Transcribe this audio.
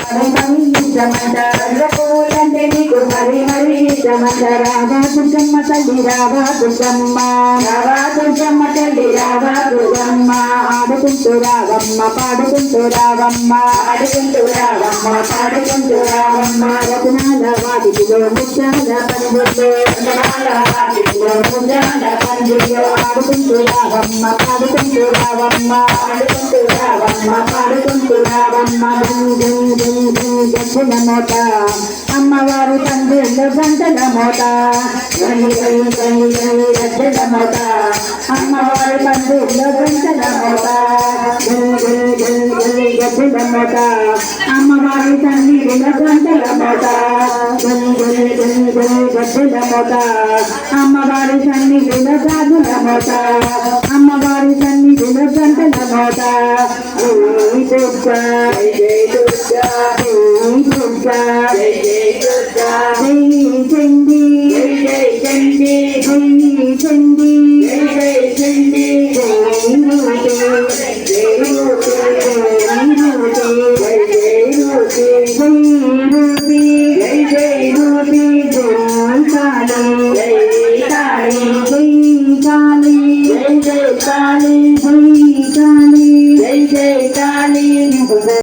మరి మరి ఇష్టమంట పూలంటే నీకు మరి మరి ఇష్టమంట రావా దుర్గమ్మ తల్లి రావా దుర్గమ్మ రావా దుర్గమ్మ తల్లి రావా దుర్గమ్మ ఆడుకుంటూ రావమ్మ పాడుకుంటూ రావమ్మ ఆడుకుంటూ రావమ్మ పాడుకుంటూ రావమ్మ రత్నాల వాటిలో ముత్యాల పండులో రత్నాల వాటిలో ముత్యాల పండులో ఆడుకుంటూ రావమ్మ పాడుకుంటూ రావమ్మ ఆడుకుంటూ రావమ్మ పాడుకుంటూ రావమ్మ గంటల మోత అమ్మవారు తండ్రిలో గంటల మోత గంటల మోత అమ్మవారు తండ్రిలో గంటల మోత గంటల మోత అమ్మవారి తండ్రిలో గంటల మోత గంటల మోత అమ్మవారి సన్నిధిలో గాజుల మోత అమ్మవారి సన్నిధిలో గంటల మోత దుర్గా జై దుర్గా దుర్గా జై చండీ జై చండీ జై చండీ